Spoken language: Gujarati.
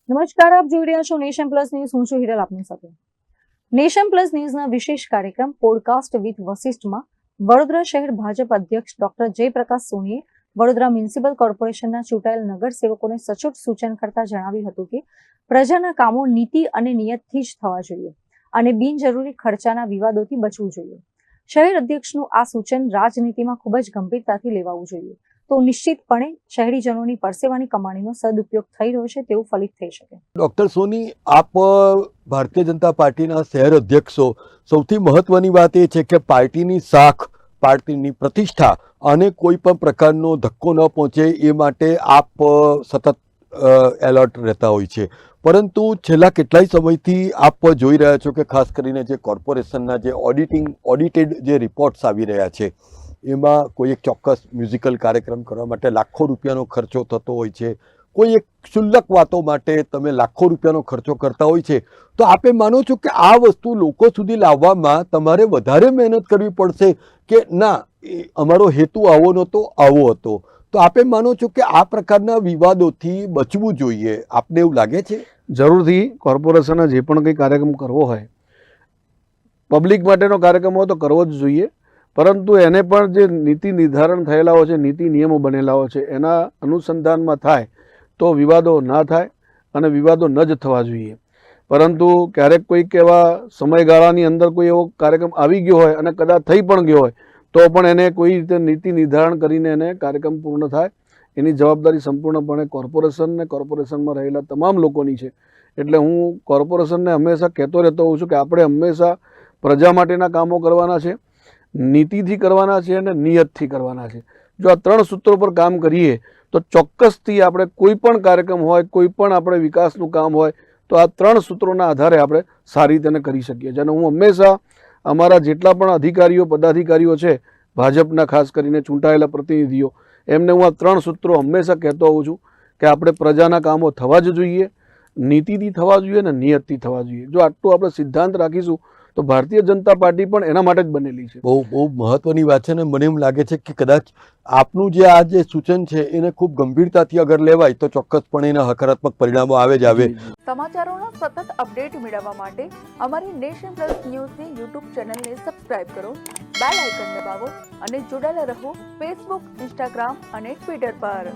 નમસ્કાર, આપ જોઈ રહ્યા છો નેશન પ્લસ ન્યૂઝ. હું છું હિરલ આપની સાથે. નેશન પ્લસ ન્યૂઝના વિશેષ કાર્યક્રમ પોડકાસ્ટ વિથ વશિષ્ઠમાં વડોદરા શહેર ભાજપ અધ્યક્ષ ડોક્ટર જયપ્રકાશ સોનીએ વડોદરા મ્યુનિસિપલ કોર્પોરેશનના ચૂંટાયેલ નગરસેવકોને સચોટ સૂચન કરતા જણાવ્યું હતું કે પ્રજાના કામો નીતિ અને નિયતથી જ થવા જોઈએ અને બિનજરૂરી ખર્ચાના વિવાદોથી બચવું જોઈએ. શહેર અધ્યક્ષનું આ સૂચન રાજનીતિમાં ખૂબ જ ગંભીરતાથી લેવાવું જોઈએ, તો નિશ્ચિતપણે શહેરીજનોની પરસેવાની કમાણીનો સદુપયોગ થઈ રહ્યો છે તેવું ફલિત થઈ શકે. ડૉક્ટર સોની, આપ ભારતીય જનતા પાર્ટીના શહેર અધ્યક્ષો, સૌથી મહત્વની વાત એ છે કે પાર્ટીની શાખ, પાર્ટીની પ્રતિષ્ઠા અને કોઈ પણ પ્રકારનો ધક્કો ન પહોંચે એ માટે આપ સતત એલર્ટ રહેતા હોય છે. પરંતુ છેલ્લા કેટલાય સમયથી આપ જોઈ રહ્યા છો કે ખાસ કરીને જે કોર્પોરેશનના જે ઓડિટેડ જે રિપોર્ટ્સ આવી રહ્યા છે એમાં કોઈ એક ચોક્કસ મ્યુઝિકલ કાર્યક્રમ કરવા માટે લાખો રૂપિયાનો ખર્ચો થતો હોય છે, કોઈ એક ક્ષુલ્લક વાતો માટે તમે લાખો રૂપિયાનો ખર્ચો કરતા હોય છે. તો આપે માનો છો કે આ વસ્તુ લોકો સુધી લાવવામાં તમારે વધારે મહેનત કરવી પડશે કે ના, અમારો હેતુ આવો નહોતો, આવો હતો? તો આપે માનો છો કે આ પ્રકારના વિવાદોથી બચવું જોઈએ, આપને એવું લાગે છે? જરૂરથી કોર્પોરેશને જે પણ કંઈ કાર્યક્રમ કરવો હોય, પબ્લિક માટેનો કાર્યક્રમ હોય તો કરવો જ જોઈએ, પરંતુ એને પણ જે નીતિ નિર્ધારણ થયેલા હોય છે, નીતિ નિયમો બનેલા હોય છે, એના અનુસંધાનમાં થાય તો વિવાદો ના થાય અને વિવાદો ન જ થવા જોઈએ. પરંતુ ક્યારેક કોઈક એવા સમયગાળાની અંદર કોઈ એવો કાર્યક્રમ આવી ગયો હોય અને કદાચ થઈ પણ ગયો હોય તો પણ એને કોઈ રીતે નીતિ નિર્ધારણ કરીને એને કાર્યક્રમ પૂર્ણ થાય, એની જવાબદારી સંપૂર્ણપણે કોર્પોરેશન ને કોર્પોરેશનમાં રહેલા તમામ લોકોની છે. એટલે હું કોર્પોરેશનને હંમેશા કહેતો રહેતો હોઉં છું કે આપણે હંમેશા પ્રજા માટેના કામો કરવાના છે, નીતિથી કરવાના છે અને નિયતથી કરવાના છે. જો આ ત્રણ સૂત્રો પર કામ કરીએ તો ચોક્કસથી આપણે કોઈ પણ કાર્યક્રમ હોય, કોઈ પણ આપણે વિકાસનું કામ હોય તો આ ત્રણ સૂત્રોના આધારે આપણે સારી રીતે કરી શકીએ છીએ. અને હું હંમેશા અમારા જેટલા પણ અધિકારીઓ, પદાધિકારીઓ છે, ભાજપના ખાસ કરીને ચૂંટાયેલા પ્રતિનિધિઓ, એમને હું આ ત્રણ સૂત્રો હંમેશા કહેતો હોઉં છું કે આપણે પ્રજાના કામો થવા જ જોઈએ, નીતિથી થવા જોઈએ અને નિયતથી થવા જોઈએ. જો આટલું આપણે સિદ્ધાંત રાખીશું તો ભારતીય જનતા પાર્ટી પણ એના માટે જ બનેલી છે. બહુ મહત્વની વાત છે ને મને એમ લાગે છે કે કદાચ આપનું જે આ જે સૂચન છે એને ખૂબ ગંભીરતાથી અગર લેવાય તો ચોક્કસપણે એના હકારાત્મક પરિણામો આવે જ આવે. સમાચારોનો સતત અપડેટ મેળવવા માટે અમારી નેશન પ્લસ ન્યૂઝની યુટ્યુબ ચેનલને સબસ્ક્રાઇબ કરો, બેલ આઇકન દબાવો અને જોડાયેલા રહો ફેસબુક, ઇન્સ્ટાગ્રામ અને ટ્વિટર પર.